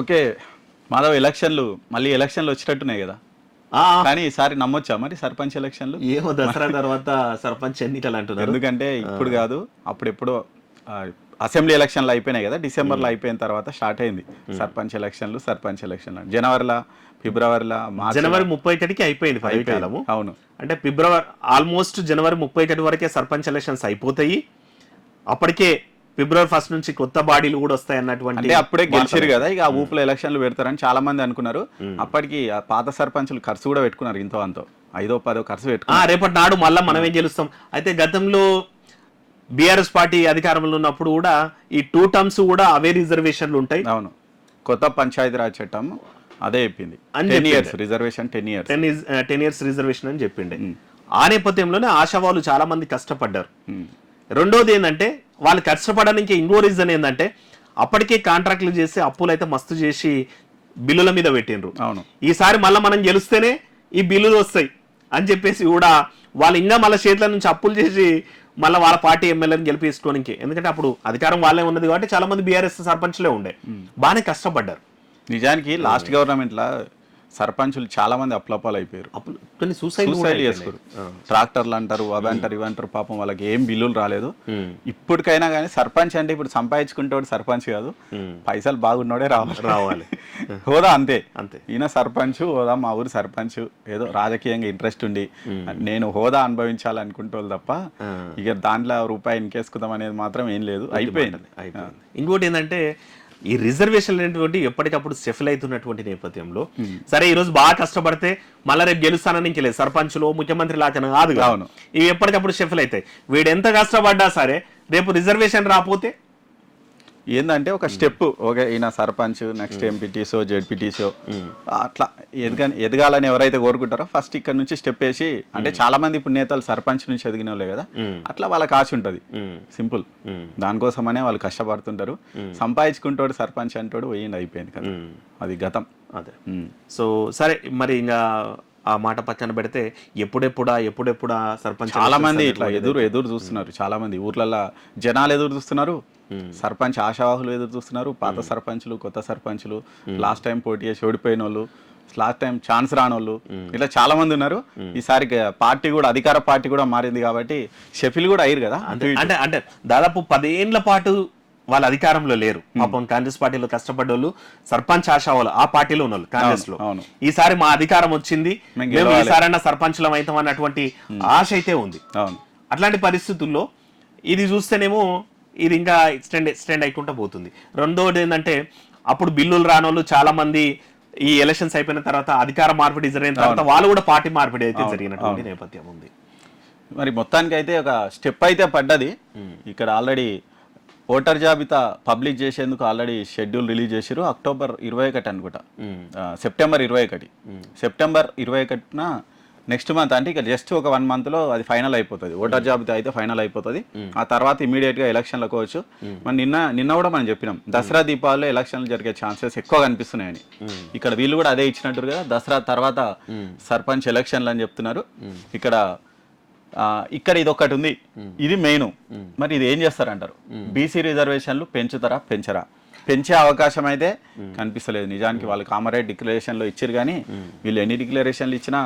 Okay Madhav, మళ్ళీ ఎలక్షన్లు వచ్చేటట్టున్నాయి కదా, కానీ ఈసారి నమ్మొచ్చా మరి సర్పంచ్ ఎలక్షన్లు? ఏమో దసరా తర్వాత సర్పంచ్ ఎన్నికలు అంటున్నారు. ఎందుకంటే ఇప్పుడు కాదు, అప్పుడెప్పుడో అసెంబ్లీ ఎలక్షన్లు అయిపోయినాయి కదా, డిసెంబర్లో అయిపోయిన తర్వాత స్టార్ట్ అయింది సర్పంచ్ ఎలక్షన్లు. జనవరిలో, ఫిబ్రవరిలో, జనవరి 31కి అయిపోయింది పదవి కాలము. అవును, అంటే ఫిబ్రవరి ఆల్మోస్ట్ జనవరి 31 వరకే సర్పంచ్ ఎలక్షన్స్ అయిపోతాయి. అప్పటికే ఫిబ్రవరి 1 నుంచి కొత్త బాడీలు కూడా వస్తాయి అన్నటువంటి, అంటే అప్పుడే గెలిచారు కదా, ఇక ఆ ఊపులో ఎలక్షన్లు పెడతారని చాలా మంది అనుకున్నారు. అప్పటికి ఆ పాత సర్పంచులు ఖర్చు కూడా పెట్టుకున్నారు, ఇంతో అంతో 5-10 ఖర్చు పెట్టుకున్నారు. రేపటి నాడు మళ్ళీ మనం ఏం గెలుస్తాం. అయితే గతంలో బీఆర్ఎస్ పార్టీ అధికారంలో ఉన్నప్పుడు కూడా ఈ 2 టర్మ్స్ కూడా అవే రిజర్వేషన్లు ఉంటాయి. అవును, కొత్త పంచాయతీరాజ్ చట్టం అదే చెప్పింది, 10 years రిజర్వేషన్, 10 years రిజర్వేషన్ అని చెప్పిండే. ఆ నేపథ్యంలోనే ఆశావాళ్ళు చాలా మంది కష్టపడ్డారు. రెండోది ఏంటంటే వాళ్ళు కష్టపడడానికి ఇంకో రీజన్ ఏంటంటే అప్పటికే కాంట్రాక్ట్లు చేసి అప్పులు అయితే మస్తు చేసి బిల్లుల మీద పెట్టిండ్రు. అవును, ఈసారి మళ్ళీ మనం గెలిస్తేనే ఈ బిల్లులు వస్తాయి అని చెప్పేసి కూడా వాళ్ళు ఇంకా మళ్ళీ చేతుల నుంచి అప్పులు చేసి మళ్ళీ వాళ్ళ పార్టీ ఎమ్మెల్యేని గెలిపించుకోనికి, ఎందుకంటే అప్పుడు అధికారం వాళ్ళే ఉన్నది కాబట్టి చాలా మంది బీఆర్ఎస్ సర్పంచ్లే ఉండే, బాగానే కష్టపడ్డారు. నిజానికి లాస్ట్ గవర్నమెంట్లో సర్పంచులు చాలా మంది అప్లపాలు అయిపోయారు, కొన్ని సూసైడ్ చేసుకోరు. ట్రాక్టర్లు అంటారు, అవంటారు, ఇవంటారు, పాపం వాళ్ళకి ఏం బిల్లులు రాలేదు. ఇప్పటికైనా కానీ సర్పంచ్ అంటే ఇప్పుడు సంపాదించుకుంటే సర్పంచ్ కాదు, పైసలు బాగున్నోడే రావాలి. హోదా అంతే. ఈయన సర్పంచ్ హోదా, మా ఊరు సర్పంచ్, ఏదో రాజకీయంగా ఇంట్రెస్ట్ ఉండి నేను హోదా అనుభవించాలనుకుంటే తప్ప ఇక దాంట్లో రూపాయి ఇన్కేసుకుందాం అనేది మాత్రం ఏం లేదు, అయిపోయింది. ఇంకోటి ఏంటంటే ఈ రిజర్వేషన్లు అనేటువంటి ఎప్పటికప్పుడు సెఫిల్ అవుతున్నటువంటి నేపథ్యంలో సరే ఈ రోజు బాగా కష్టపడితే మళ్ళీ రేపు గెలుస్తానని ఇంకలేదు, సర్పంచ్లో ముఖ్యమంత్రి లాగా కాదు. ఇవి ఎప్పటికప్పుడు సెఫిల్ అవుతాయి. వీడు ఎంత కష్టపడ్డా సరే రేపు రిజర్వేషన్ రాకపోతే ఏంటంటే ఒక స్టెప్, ఓకే ఈయన సర్పంచ్, నెక్స్ట్ ఎంపీటీసో, జెడ్పీటీసో, అట్లా ఎదగాలని ఎవరైతే కోరుకుంటారో ఫస్ట్ ఇక్కడ నుంచి స్టెప్ వేసి, అంటే చాలా మంది ఇప్పుడు నేతలు సర్పంచ్ నుంచి ఎదిగిన వాళ్ళే కదా, అట్లా వాళ్ళకి ఆశ ఉంటుంది. సింపుల్, దానికోసమనే వాళ్ళు కష్టపడుతుంటారు. సంపాదించుకుంటాడు సర్పంచ్ అంటాడు, పోయింది, అయిపోయింది కదా, అది గతం. అదే. సో సరే మరి ఇంకా ఆ మాట పక్కన పెడితే ఎప్పుడెప్పుడా సర్పంచ్ చాలా మంది ఇట్లా ఎదురు చూస్తున్నారు. చాలా మంది ఊర్లలో జనాలు ఎదురు చూస్తున్నారు, సర్పంచ్ ఆశావాహులు ఎదురు చూస్తున్నారు, పాత సర్పంచులు, కొత్త సర్పంచులు, లాస్ట్ టైం పోటీ చేసి ఓడిపోయిన వాళ్ళు, లాస్ట్ టైం ఛాన్స్ రాని వాళ్ళు, ఇట్లా చాలా మంది ఉన్నారు. ఈసారి పార్టీ కూడా, అధికార పార్టీ కూడా మారింది కాబట్టి షెఫిల్ కూడా అయ్యారు కదా. అంటే దాదాపు 10 ఏళ్ల పాటు వాళ్ళ అధికారంలో లేరు. పాపం కాంగ్రెస్ పార్టీలో కష్టపడ్డోళ్ళు, సర్పంచ్ ఆశావాళ్ళు ఆ పార్టీలో ఉన్నారు కాంగ్రెస్ లో. ఈసారి మా అధికారం వచ్చింది, మేము ఈసారైనా సర్పంచ్లం అవుతాం అన్నటువంటి ఆశ అయితే ఉంది. అట్లాంటి పరిస్థితుల్లో ఇది చూస్తేనేమో ఇది ఇంకా ఎక్స్టెండ్ అయికుంటూ పోతుంది. రెండోది ఏంటంటే అప్పుడు బిల్లులు రానోళ్ళు చాలా మంది ఈ ఎలక్షన్స్ అయిపోయిన తర్వాత అధికార మార్పిడి జరిగిన తర్వాత వాళ్ళు కూడా పార్టీ మార్పిడి అయితే జరిగినటువంటి నేపథ్యం ఉంది. మరి మొత్తానికి అయితే ఒక స్టెప్ అయితే పడ్డది. ఇక్కడ ఆల్రెడీ ఓటర్ జాబితా పబ్లిక్ చేసేందుకు ఆల్రెడీ షెడ్యూల్ రిలీజ్ చేశారు. అక్టోబర్ 21 అనుకుంటా, సెప్టెంబర్ 21న నెక్స్ట్ మంత్, అంటే ఇక జస్ట్ ఒక 1 monthలో అది ఫైనల్ అయిపోతుంది. ఓటర్ జాబితా అయితే ఫైనల్ అయిపోతుంది. ఆ తర్వాత ఇమీడియట్గా ఎలక్షన్లకు పోవచ్చు. మరి నిన్న కూడా మనం చెప్పినాం, దసరా దీపావళిలో ఎలక్షన్లు జరిగే ఛాన్సెస్ ఎక్కువ కనిపిస్తున్నాయని. ఇక్కడ వీళ్ళు కూడా అదే ఇచ్చినట్టు కదా, దసరా తర్వాత సర్పంచ్ ఎలక్షన్లు అని చెప్తున్నారు. ఇక్కడ ఇది ఒకటి ఉంది, ఇది మెయిన్. మరి ఇది ఏం చేస్తారంటారు? బీసీ రిజర్వేషన్లు పెంచరా? పెంచే అవకాశం అయితే కనిపిస్తలేదు. నిజానికి వాళ్ళు కామారెడ్డి డిక్లరేషన్లో ఇచ్చారు, కానీ వీళ్ళు ఎన్ని డిక్లరేషన్లు ఇచ్చినా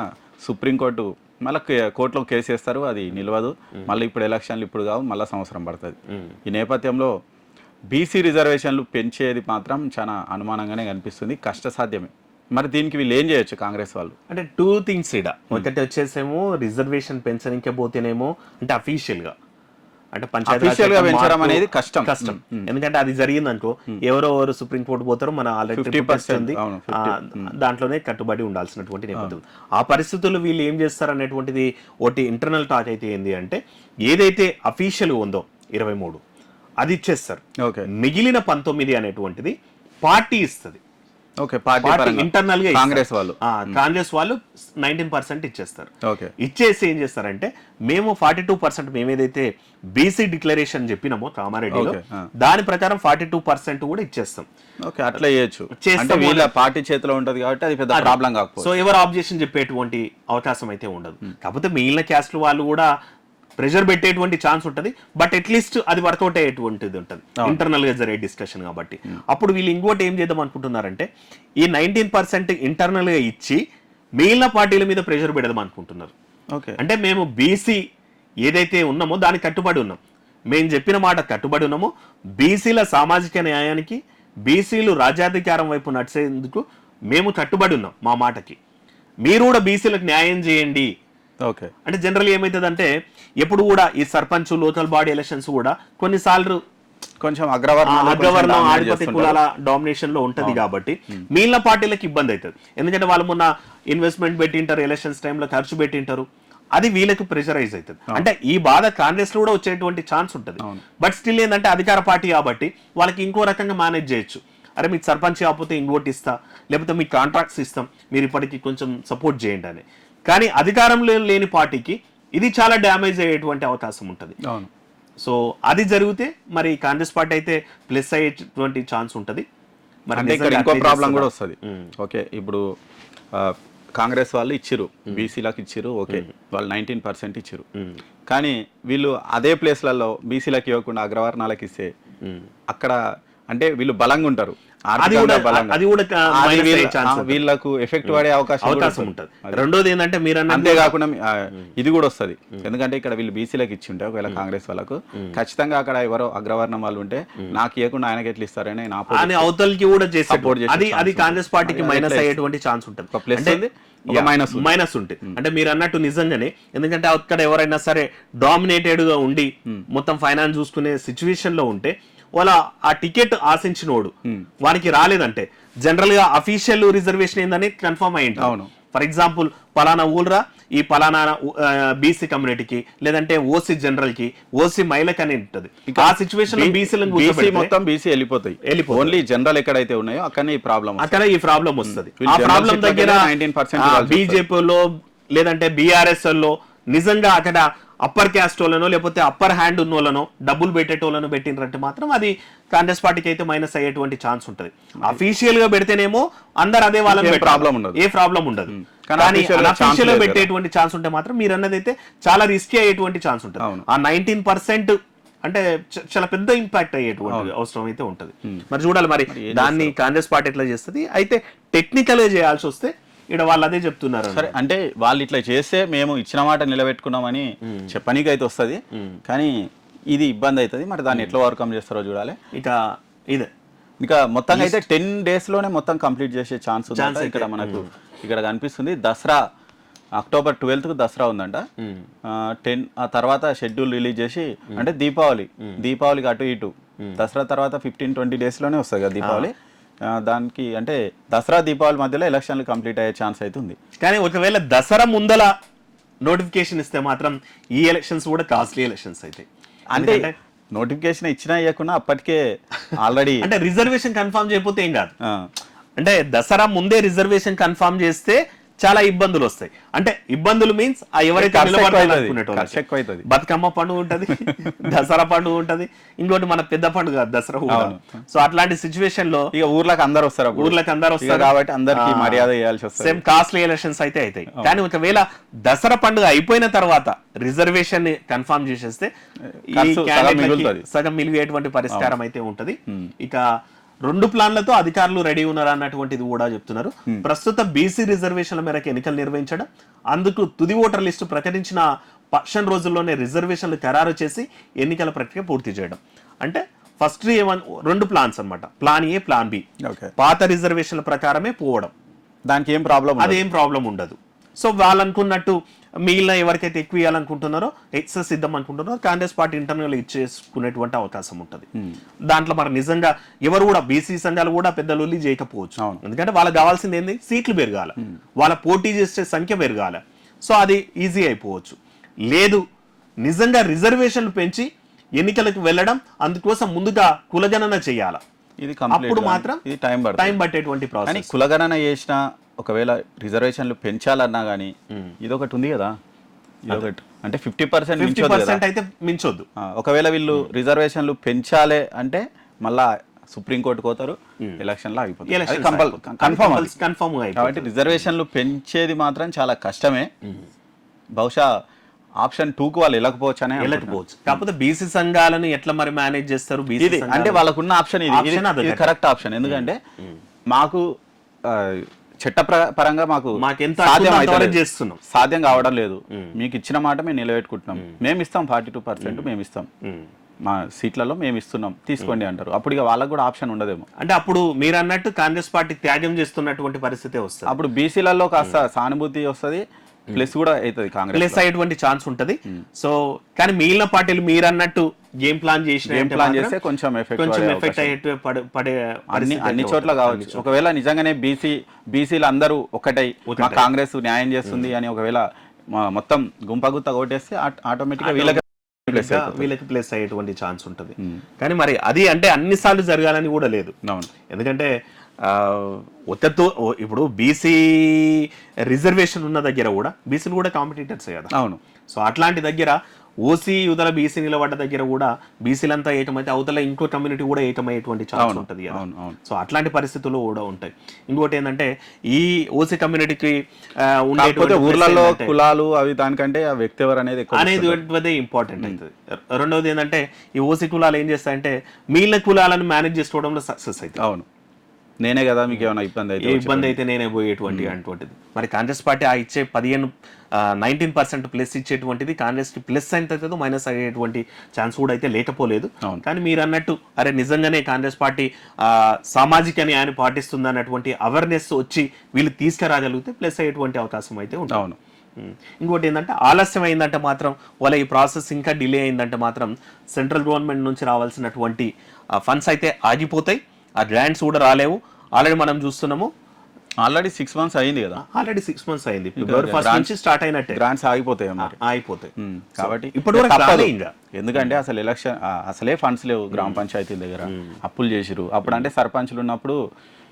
సుప్రీంకోర్టు మళ్ళీ కోర్టులో కేసు వేస్తారు, అది నిలవదు. మళ్ళీ ఇప్పుడు ఎలక్షన్లు ఇప్పుడు కావు, మళ్ళీ సంవత్సరం పడుతుంది. ఈ నేపథ్యంలో బీసీ రిజర్వేషన్లు పెంచేది మాత్రం చాలా అనుమానంగానే కనిపిస్తుంది, కష్టసాధ్యమే. మరి దీనికి వీళ్ళు ఏం చేయొచ్చు కాంగ్రెస్ వాళ్ళు? అంటే 2 things ఇడ. ఒకటి వచ్చేసేమో రిజర్వేషన్ పెంచడానికి పోతేనేమో అంటే అఫీషియల్గా, అంటే పంచాయతీగా పెంచడం అనేది కష్టం. ఎందుకంటే అది జరిగింది అనుకో, ఎవరెవరు సుప్రీంకోర్టు పోతారో మన ఆల్రెడీ 50% దాంట్లోనే కట్టుబడి ఉండాల్సినటువంటి నేపథ్యం. ఆ పరిస్థితుల్లో వీళ్ళు ఏం చేస్తారు అనేటువంటిది ఒకటి ఇంటర్నల్ టాక్ అయితే ఏంది అంటే, ఏదైతే అఫీషియల్ ఉందో 23 అది ఇచ్చేస్తారు. మిగిలిన 19 అనేటువంటిది పార్టీ ఇస్తుంది. ఇంటర్నల్ గా కాంగ్రెస్ వాళ్ళు 19% ఇచ్చేస్తారు. ఇచ్చేసి ఏం చేస్తారంటే, మేము 42% మేమేదైతే బీసీ డిక్లరేషన్ చెప్పినామో కామారెడ్డిలో, దాని ప్రకారం 42% కూడా ఇచ్చేస్తాం. అట్లా చేయొచ్చు, పార్టీ చేతిలో ఉంటది కాబట్టి అది పెద్ద ప్రాబ్లం కాకపోతే. సో ఎవరు ఆబ్జెక్షన్ చెప్పేటువంటి అవకాశం అయితే ఉండదు. కాకపోతే మిగిలిన క్యాస్ట్లు వాళ్ళు కూడా ప్రెషర్ పెట్టేటువంటి ఛాన్స్ ఉంటుంది, బట్ అట్లీస్ట్ అది వర్కౌట్ అయ్యేటువంటిది ఉంటుంది ఇంటర్నల్ గా జరిగే డిస్కషన్ కాబట్టి. అప్పుడు వీళ్ళు ఇంకోటి ఏం చేద్దాం అనుకుంటున్నారంటే ఈ 19% ఇంటర్నల్ గా ఇచ్చి మిగిలిన పార్టీల మీద ప్రెషర్ పెడదాం అనుకుంటున్నారు. అంటే మేము బీసీ ఏదైతే ఉన్నామో దానికి కట్టుబడి ఉన్నాం, మేము చెప్పిన మాట కట్టుబడి ఉన్నామో, బీసీల సామాజిక న్యాయానికి, బీసీలు రాజ్యాధికారం వైపు నడిచేందుకు మేము కట్టుబడి ఉన్నాం మా మాటకి, మీరు కూడా బీసీలకు న్యాయం చేయండి. ఓకే, అంటే జనరల్ ఏమవుతుందంటే ఎప్పుడు కూడా ఈ సర్పంచ్ లోకల్ బాడీ ఎలక్షన్స్ కూడా కొన్నిసార్లు కొంచెం అగ్రవర్ణం ఆధిపత్య కులాల డామినేషన్ లో ఉంటది కాబట్టి మిగిలిన పార్టీలకు ఇబ్బంది అవుతుంది. ఎందుకంటే వాళ్ళు మొన్న ఇన్వెస్ట్మెంట్ పెట్టింటారు, ఎలక్షన్స్ టైంలో ఖర్చు పెట్టింటారు, అది వీళ్ళకి ప్రెషరైజ్ అవుతుంది. అంటే ఈ బాధ కాంగ్రెస్ లో కూడా వచ్చేటువంటి ఛాన్స్ ఉంటుంది. బట్ స్టిల్ ఏంటంటే అధికార పార్టీ కాబట్టి వాళ్ళకి ఇంకో రకంగా మేనేజ్ చేయొచ్చు. అరే మీకు సర్పంచ్ కాకపోతే ఇంకోటి ఇస్తా, లేకపోతే మీకు కాంట్రాక్ట్స్ ఇస్తాం, మీరు ఇప్పటికి కొంచెం సపోర్ట్ చేయండి అని. కానీ అధికారంలో లేని పార్టీకి ఇది చాలా డ్యామేజ్ అయ్యేటువంటి అవకాశం ఉంటుంది. సో అది జరిగితే మరి కాంగ్రెస్ పార్టీ అయితే ప్లస్ అయ్యేటువంటి ఛాన్స్ ఉంటుంది. మరి ఇంకో ప్రాబ్లం కూడా వస్తుంది. ఓకే, ఇప్పుడు కాంగ్రెస్ వాళ్ళు ఇచ్చిరు, బీసీలకు ఇచ్చిరు, ఓకే వాళ్ళు 19% ఇచ్చిరు, కానీ వీళ్ళు అదే ప్లేస్లలో బీసీలకు ఇవ్వకుండా అగ్రవర్ణాలకు ఇస్తే అక్కడ అంటే వీళ్ళు బలంగా ఉంటారు, వీళ్ళకు ఎఫెక్ట్ పడే అవకాశం ఉంటుంది. రెండోది ఏంటంటే మీరు అంతేకాకుండా ఇది కూడా వస్తుంది, ఎందుకంటే ఇక్కడ వీళ్ళు బీసీలకు ఇచ్చి ఉంటే ఒకవేళ కాంగ్రెస్ వాళ్ళకు ఖచ్చితంగా అక్కడ ఎవరో అగ్రవర్ణం వాళ్ళు ఉంటే నాకు ఇవ్వకుండా ఆయనకి ఎట్లా ఇస్తారని అవతలకి కూడా సపోర్ట్ చేసి అది కాంగ్రెస్ పార్టీకి మైనస్ అయ్యేటువంటి ఛాన్స్ ఉంటుంది. మైనస్ ఉంటుంది. అంటే మీరు అన్నట్టు నిజంగానే, ఎందుకంటే అక్కడ ఎవరైనా సరే డామినేటెడ్ గా ఉండి మొత్తం ఫైనాన్స్ చూసుకునే సిచ్యువేషన్ లో ఉంటే వాళ్ళ ఆ టికెట్ ఆశించినోడు వానికి రాలేదంటే జనరల్ గా అఫీషియల్ రిజర్వేషన్ ఏందని కన్ఫర్మ్ అయ్యింది. అవును, ఫర్ ఎగ్జాంపుల్ పలానా ఊళ్ళరా ఈ పలానా బీసీ కమ్యూనిటీకి, లేదంటే ఓసీ జనరల్ కి, ఓసీ మహిళకి అని ఉంటుంది. ఆ సిచ్యువేషన్ లో బీసీ మొత్తం బీసీ వెళ్ళిపోతాయి, ఓన్లీ జనరల్ ఎక్కడైతే ఉన్నాయో అక్కడ ఈ ప్రాబ్లం వస్తుంది. ఆ ప్రాబ్లం దగ్గర 19% బీజేపీలో లేదంటే బీఆర్ఎస్ లో నిజంగా అక్కడ అప్పర్ క్యాస్ట్ వాళ్ళనో లేకపోతే అప్పర్ హ్యాండ్ ఉన్న వాళ్ళనో డబ్బులు పెట్టేటోళ్ళనో పెట్టినరంటే మాత్రం అది కాంగ్రెస్ పార్టీకి అయితే మైనస్ అయ్యేటువంటి ఛాన్స్ ఉంటుంది. అఫీషియల్ గా పెడితేనేమో అందరు అదే వాళ్ళని ఏ ప్రాబ్లం ఉండదు. కానీ అఫీషియల్ గా పెట్టేటువంటి ఛాన్స్ ఉంటే మాత్రం మీరు అన్నది అయితే చాలా రిస్కీ అయ్యేటువంటి ఛాన్స్ ఉంటుంది. ఆ 19% అంటే చాలా పెద్ద ఇంపాక్ట్ అయ్యేటువంటి అవసరం అయితే ఉంటుంది. మరి చూడాలి మరి దాన్ని కాంగ్రెస్ పార్టీ ఎట్లా చేస్తుంది. అయితే టెక్నికల్ గా చేయాల్సి వస్తే ఇక్కడ వాళ్ళు అదే చెప్తున్నారు. సరే, అంటే వాళ్ళు ఇట్లా చేస్తే మేము ఇచ్చిన మాట నిలబెట్టుకున్నామని చెప్పనీకి అయితే వస్తుంది, కానీ ఇది ఇబ్బంది అవుతుంది. మరి దాన్ని ఎట్లా ఓవర్కమ్ చేస్తారో చూడాలి. ఇక మొత్తంగా అయితే 10 days లోనే మొత్తం కంప్లీట్ చేసే ఛాన్స్ ఇక్కడ మనకు ఇక్కడ కనిపిస్తుంది. దసరా అక్టోబర్ 12th దసరా ఉందంట. ఆ తర్వాత షెడ్యూల్ రిలీజ్ చేసి, అంటే దీపావళికి అటు ఇటు, దసరా తర్వాత 15-20 days లోనే వస్తుంది కదా దీపావళి. దానికి అంటే దసరా దీపావళి మధ్యలో ఎలక్షన్లు కంప్లీట్ అయ్యే ఛాన్స్ అయితే ఉంది. కానీ ఒకవేళ దసరా ముందల నోటిఫికేషన్ ఇస్తే మాత్రం ఈ ఎలక్షన్స్ కూడా కాస్ట్లీ ఎలక్షన్స్ అయితే, అంటే నోటిఫికేషన్ ఇచ్చినా ఇవ్వకుండా అప్పటికే ఆల్రెడీ అంటే రిజర్వేషన్ కన్ఫర్మ్ చేయకపోతే ఏం కాదు. అంటే దసరా ముందే రిజర్వేషన్ కన్ఫర్మ్ చేస్తే చాలా ఇబ్బందులు వస్తాయి. అంటే ఇబ్బందులు మీన్స్ ఎవరైతే బతుకమ్మ పండుగ ఉంటది, దసరా పండుగ ఉంటది, ఇంకోటి మన పెద్ద పండుగ దసరా. సో అట్లాంటి సిచ్యువేషన్ లో ఇక ఊర్లకు అందరు వస్తారు కాబట్టి అందరికి మర్యాద చేయాల్సి వస్తుంది. సేమ్ కాస్ట్లీ ఎలక్షన్స్ అయితే అవుతాయి. కానీ ఒకవేళ దసరా పండుగ అయిపోయిన తర్వాత రిజర్వేషన్ కన్ఫర్మ్ చేసేస్తే సగం మిలిగేటువంటి పరిష్కారం అయితే ఉంటది. ఇక 2 ప్లాన్లతో అధికారులు రెడీ ఉన్నారు అన్నటువంటిది కూడా చెప్తున్నారు. ప్రస్తుత బీసీ రిజర్వేషన్ల మేరకు ఎన్నికలు నిర్వహించడం, అందుకు తుది ఓటర్ లిస్టు ప్రకటించిన 10 రోజుల్లోనే రిజర్వేషన్లు ఖరారు చేసి ఎన్నికల ప్రక్రియ పూర్తి చేయడం. అంటే ఫస్ట్ 2 ప్లాన్స్ అన్నమాట, ప్లాన్ ఏ, ప్లాన్ బి. పాత రిజర్వేషన్ల ప్రకారమే పోవడం, దానికి ఏం ప్రాబ్లం ఉండదు. సో వాళ్ళు అనుకున్నట్టు మిగిలిన ఎవరికైతే ఎక్కువ ఇవ్వాలనుకుంటున్నారో ఎక్సెస్ ఇద్దాం అనుకుంటున్నారో కాంగ్రెస్ పార్టీ ఇంటర్నల్ ఇచ్చేసుకునేటువంటి అవకాశం ఉంటుంది. దాంట్లో మరి నిజంగా ఎవరు కూడా బీసీ సంఘాలు కూడా పెద్ద లొల్లి చేయకపోవచ్చు. ఎందుకంటే వాళ్ళకి కావాల్సింది ఏంది, సీట్లు పెరగాల, వాళ్ళ పోటీ చేసే సంఖ్య పెరగాల. సో అది ఈజీ అయిపోవచ్చు. లేదు నిజంగా రిజర్వేషన్లు పెంచి ఎన్నికలకు వెళ్ళడం, అందుకోసం ముందుగా కులగణన చేయాల, అప్పుడు మాత్రం టైం పట్టేటువంటి ప్రాసెస్. కులగణన చేసిన ఒకవేళ రిజర్వేషన్లు పెంచాలన్నా గానీ ఇదొకటి ఉంది కదా, ఇదొకటి అంటే 50% అయితే మించొద్దు. ఒకవేళ వీళ్ళు రిజర్వేషన్లు పెంచాలి అంటే మళ్ళా సుప్రీంకోర్టుకు పోతారు, ఎలక్షన్లో ఆగిపోతారు, కన్ఫర్మ్. కాబట్టి రిజర్వేషన్లు పెంచేది మాత్రం చాలా కష్టమే. బహుశా ఆప్షన్ 2కు వాళ్ళు వెళ్ళకపోవచ్చు అనే వెళ్ళకపోవచ్చు. కాకపోతే బీసీ సంఘాలను ఎట్లా మరి మేనేజ్ చేస్తారు? బీసీ ఇది అంటే వాళ్ళకున్న ఆప్షన్ ఇది కరెక్ట్ ఆప్షన్. ఎందుకంటే మాకు చట్ట పరంగా మాకు సాధ్యం కావడం లేదు. మీకు ఇచ్చిన మాట మేము నిలబెట్టుకుంటున్నాం, మేము ఇస్తాం 42% మేము ఇస్తాం, మా సీట్లలో మేము ఇస్తున్నాం తీసుకోండి అంటారు. అప్పుడు ఇక వాళ్ళకు కూడా ఆప్షన్ ఉండదేమో. అంటే అప్పుడు మీరు అన్నట్టు కాంగ్రెస్ పార్టీ త్యాగం చేస్తున్నటువంటి పరిస్థితి వస్తుంది. అప్పుడు బీసీలలో కాస్త సానుభూతి వస్తుంది, ప్లస్ కూడా అవుతుంది, కాంగ్రెస్ ప్లస్ అయ్యేటువంటి ఛాన్స్ ఉంటది. సో కానీ మిగిలిన పార్టీలు మీరు అన్నట్టు గేమ్ ప్లాన్ చేస్తే కొంచెం ఎఫెక్ట్ పడే అన్ని చోట్ల కావచ్చు. ఒకవేళ నిజంగానే బీసీలు అందరూ ఒకటై మా కాంగ్రెస్ న్యాయం చేస్తుంది అని ఒకవేళ మొత్తం గుంపగుత్త కొట్టేస్తే ఆటోమేటిక్ గా వీళ్ళకి ప్లేస్ అయ్యేటువంటి ఛాన్స్ ఉంటది. కానీ మరి అది అంటే అన్నిసార్లు జరగాలని కూడా లేదు. ఎందుకంటే ఒత్తతో ఇప్పుడు బీసీ రిజర్వేషన్ ఉన్న దగ్గర కూడా బీసీలు కూడా కాంపిటీటర్స్ కదా. అవును. సో అట్లాంటి దగ్గర ఓసీ యువతల బీసీ నిలబడ్డ దగ్గర కూడా బీసీలంతా ఏకమైతే అవతల ఇంకో కమ్యూనిటీ కూడా ఏకమయ్యేటువంటి ఛాన్స్ ఉంటుంది కదా. సో అట్లాంటి పరిస్థితులు కూడా ఉంటాయి. ఇంకోటి ఏంటంటే ఈ ఓసీ కమ్యూనిటీకి ఉండేటువంటి ఊర్లలో కులాలు అవి దానికంటే ఆ వ్యక్తి ఎవరు అనేది ఇంపార్టెంట్ అవుతుంది. రెండవది ఏంటంటే ఈ ఓసీ కులాలు ఏం చేస్తాయంటే మిగిలిన కులాలను మేనేజ్ చేసుకోవడంలో సక్సెస్ అవుతుంది. అవును, నేనే కదా మీకు ఏమైనా ఇబ్బంది అయితే నేనే పోయేటువంటి అటువంటిది. మరి కాంగ్రెస్ పార్టీ ఆ ఇచ్చే 19% ప్లస్ ఇచ్చేటువంటిది కాంగ్రెస్ కి ప్లస్ అయితే మైనస్ అయ్యేటువంటి ఛాన్స్ కూడా అయితే లేకపోలేదు. కానీ మీరు అన్నట్టు అరే నిజంగానే కాంగ్రెస్ పార్టీ సామాజిక న్యాయాన్ని పాటిస్తుంది అన్నటువంటి అవేర్నెస్ వచ్చి వీళ్ళు తీసుకురాగలిగితే ప్లస్ అయ్యేటువంటి అవకాశం అయితే ఉంటుంది. అవును. ఇంకోటి ఏంటంటే ఆలస్యం అయిందంటే మాత్రం వాళ్ళ ఈ ప్రాసెస్ ఇంకా డిలే అయిందంటే మాత్రం సెంట్రల్ గవర్నమెంట్ నుంచి రావాల్సినటువంటి ఫండ్స్ అయితే ఆగిపోతాయి, ఆ గ్రాంట్స్ కూడా రాలేవు. ఆల్రెడీ మనం చూస్తున్నాము, ఆల్రెడీ 6 months అయింది కదా. ఆల్రెడీ 6 months అయింది. ఫిబ్రవరి 1st నుంచి స్టార్ట్ అయినట్టే గ్రాంట్స్ ఆగిపోతాయి. కాబట్టి ఇప్పుడు ఎందుకంటే అసలు ఎలక్షన్ అసలే ఫండ్స్ లేవు గ్రామ పంచాయతీల దగ్గర, అప్పులు చేసిరు. అప్పుడు అంటే సర్పంచ్లు ఉన్నప్పుడు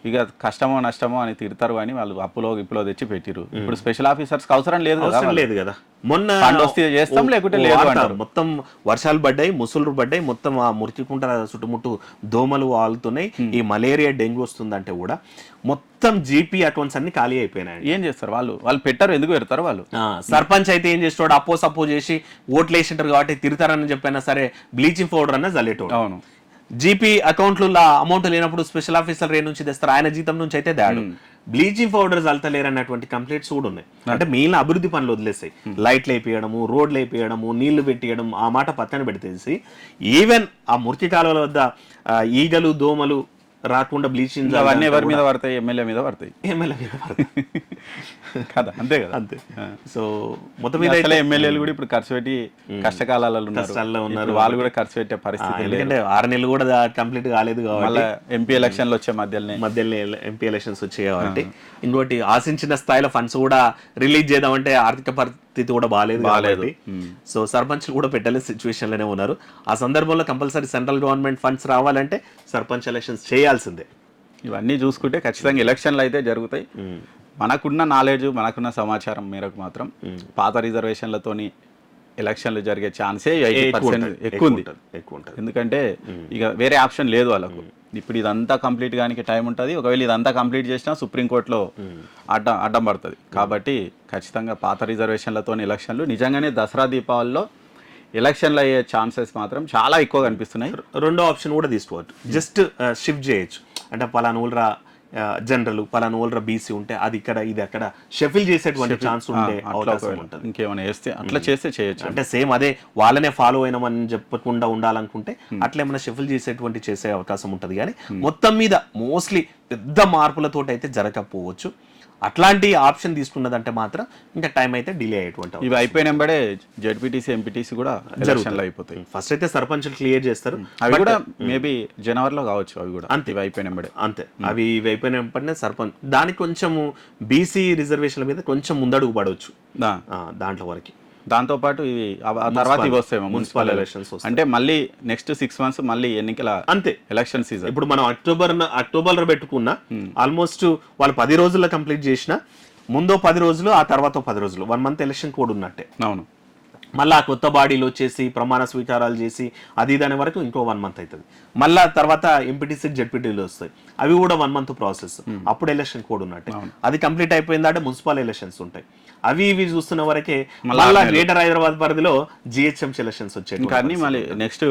ఇక కష్టమో నష్టమో అని తిడతారు కానీ వాళ్ళు ఇప్పులో తెచ్చి పెట్టిరు. ఇప్పుడు స్పెషల్ ఆఫీసర్స్ అవసరం లేదు కదా. మొన్న చేస్తాం లేకుంటే లేదు అంటారు. మొత్తం వర్షాలు పడ్డాయి, ముసులు పడ్డాయి, మొత్తం ఆ మురికికుంట చుట్టుముట్టు దోమలు వాళ్తున్నాయి, ఈ మలేరియా డెంగ్యూ వస్తుందంటే కూడా మొత్తం జీపీ అకౌంట్స్ అన్ని ఖాళీ అయిపోయినాయి. ఏం చేస్తారు వాళ్ళు పెట్టారు, ఎందుకు పెడతారు వాళ్ళు? సర్పంచ్ అయితే ఏం చేస్తాడు, అప్పో చేసి ఓట్లు వేసింటారు కాబట్టి తిడతారని చెప్పైనా సరే బ్లీచింగ్ పౌడర్ అన్న జల్లేటోడు. అవును. జీపీ అకౌంట్లలో అమౌంట్ లేనప్పుడు స్పెషల్ ఆఫీసర్ నుంచి తెస్తారు, ఆయన జీతం నుంచి అయితే దాడు. బ్లీచింగ్ పౌడర్ చల్తలేరు అన్నటువంటి కంప్లైంట్స్ కూడా ఉన్నాయి. అంటే మిగిలిన అభివృద్ధి పనులు వదిలేస్తాయి, లైట్లు వేపియడము, రోడ్లు వేపియడము, నీళ్లు పెట్టియడం, ఆ మాట పక్కన పెడితేసి ఈవెన్ ఆ మురికి కాలువల వద్ద ఈగలు దోమలు రాకుండా బ్లీచింగ్ అవన్నీ ఎవరి మీద పడతాయి? ఎమ్మెల్యే మీద పడతాయి కదా. అంతే కదా. అంతే. సో మొత్తం మీద ఎమ్మెల్యేలు కూడా ఇప్పుడు ఖర్చు పెట్టి కష్టకాలలో ఉన్నారు, వాళ్ళు కూడా ఖర్చు పెట్టే పరిస్థితి. ఎందుకంటే 6 నెలలు కూడా కంప్లీట్ కాలేదు కాబట్టి, ఎంపీ ఎలక్షన్లు వచ్చే మధ్యలో ఎంపీ ఎలక్షన్స్ వచ్చాయి కాబట్టి, ఇంకోటి ఆశించిన స్థాయిలో ఫండ్స్ కూడా రిలీజ్ చేద్దామంటే ఆర్థిక పరిస్థితి కూడా బాగాలేదు. సో సర్పంచ్లు కూడా పెట్టలేని సిచ్యువేషన్ లోనే ఉన్నారు. ఆ సందర్భంలో కంపల్సరీ సెంట్రల్ గవర్నమెంట్ ఫండ్స్ రావాలంటే సర్పంచ్ ఎలక్షన్స్ చేయాల్సిందే. ఇవన్నీ చూసుకుంటే ఖచ్చితంగా ఎలక్షన్లు అయితే జరుగుతాయి. మనకున్న నాలెడ్జ్, మనకున్న సమాచారం మేరకు మాత్రం పాత రిజర్వేషన్లతోని ఎలక్షన్లు జరిగే ఛాన్సే 80% ఎక్కువ ఉంది. ఎందుకంటే ఇక వేరే ఆప్షన్ లేదు వాళ్ళకు. ఇప్పుడు ఇదంతా కంప్లీట్ గానికి టైం ఉంటుంది. ఒకవేళ ఇదంతా కంప్లీట్ చేసినా సుప్రీంకోర్టులో అడ్డం పడుతుంది. కాబట్టి ఖచ్చితంగా పాత రిజర్వేషన్లతో ఎలక్షన్లు నిజంగానే దసరా దీపావళిలో ఎలక్షన్లు అయ్యే ఛాన్సెస్ మాత్రం చాలా ఎక్కువ కనిపిస్తున్నాయి. రెండో ఆప్షన్ కూడా తీసుకోవచ్చు, జస్ట్ షిఫ్ట్ చేయొచ్చు. అంటే పలానా ఊళ్ళ జనరల్, పలానా ఊళ్ళ బీసీ ఉంటే అది ఇక్కడ ఇది అక్కడ షఫిల్ చేసేటువంటి ఛాన్స్ ఉండే అవకాశం ఉంటుంది. ఇంకేమైనా చేస్తే అట్లా చేస్తే చేయొచ్చు. అంటే సేమ్ అదే వాళ్ళనే ఫాలో అయినామని చెప్పకుండా ఉండాలనుకుంటే అట్లా ఏమైనా షఫిల్ చేసే అవకాశం ఉంటుంది. కానీ మొత్తం మీద మోస్ట్లీ పెద్ద మార్పులతో అయితే జరగకపోవచ్చు. అట్లాంటి ఆప్షన్ తీసుకున్నదంటే మాత్రం ఇంకా టైం అయితే డిలే అయ్యేటువంటి. ఇవి అయిపోయినప్పుడే జెడ్పీటీసీ, ఎంపీటీసీ కూడా ఎలక్షన్లు అయిపోతాయి. ఫస్ట్ అయితే సర్పంచులు క్లియర్ చేస్తారు, అవి కూడా మేబీ జనవరిలో కావచ్చు. అవి కూడా అంతే, ఇవి అయిపోయినప్పుడే అంతే. అవి అయిపోయినప్పుడే సర్పంచ్ దానికి కొంచెము బీసీ రిజర్వేషన్ల మీద కొంచెం ముందడుగు పడవచ్చు దాంట్లో వరకు. దాంతో-పాటు ఇవి తర్వాత ఇవి వస్తాయి మున్సిపల్ ఎలక్షన్స్. అంటే మళ్ళీ నెక్స్ట్ 6 months మళ్ళీ ఎన్నికల అంతే ఎలక్షన్ సీజన్. ఇప్పుడు మనం అక్టోబర్ పెట్టుకున్నా ఆల్మోస్ట్ వాళ్ళు 10 రోజుల్లో కంప్లీట్ చేసిన, ముందో 10 రోజులు, ఆ తర్వాత 10 రోజులు, 1 month ఎలక్షన్ కోడ్ ఉన్నట్టే. అవును. మళ్ళీ ఆ కొత్త బాడీలు వచ్చేసి ప్రమాణ స్వీకారాలు చేసి అది దాని వరకు ఇంకో 1 month అవుతుంది. మళ్ళా తర్వాత ఎంపీటీసీ, జెడ్పీటీలు వస్తాయి, అవి కూడా 1 month ప్రాసెస్. అప్పుడు ఎలక్షన్ కోడ్ ఉన్నట్టే. అది కంప్లీట్ అయిపోయిందంటే మున్సిపల్ ఎలక్షన్స్ ఉంటాయి. అవి ఇవి చూస్తున్న వరకే మళ్ళా గ్రేటర్ హైదరాబాద్ పరిధిలో జిహెచ్ఎంసీ ఎలక్షన్స్ వచ్చాయి. ఇంకా అన్ని మళ్ళీ నెక్స్ట్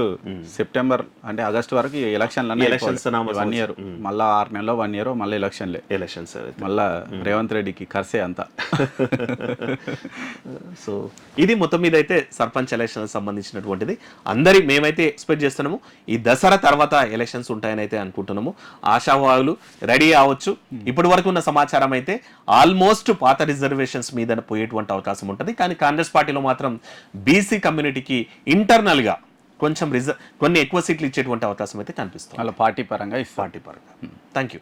సెప్టెంబర్ అంటే ఆగస్ట్ వరకు ఎలక్షన్లు 1 ఇయర్, మళ్ళీ 6 నెలలో 1 ఇయర్ మళ్ళీ ఎలక్షన్స్ మళ్ళా రేవంత్ రెడ్డికి కర్సే అంతా. సో ఇది మొత్తం మీద అయితే సర్పంచ్ ఎలక్షన్ సంబంధించినటువంటిది. మేమైతే ఎక్స్పెక్ట్ చేస్తున్నాము ఈ దసరా తర్వాత ఎలక్షన్స్ ఉంటాయని అయితే అనుకుంటున్నాము. ఆశావాహులు రెడీ అవ్వచ్చు. ఇప్పటి వరకు ఉన్న సమాచారం అయితే ఆల్మోస్ట్ పాత రిజర్వేషన్స్ మీద పోయేటువంటి అవకాశం ఉంటుంది. కానీ కాంగ్రెస్ పార్టీలో మాత్రం బీసీ కమ్యూనిటీకి ఇంటర్నల్ గా కొంచెం కొన్ని ఎక్కువ సీట్లు ఇచ్చేటువంటి అవకాశం అయితే కనిపిస్తుంది. అలా పార్టీ పరంగా థ్యాంక్ యూ.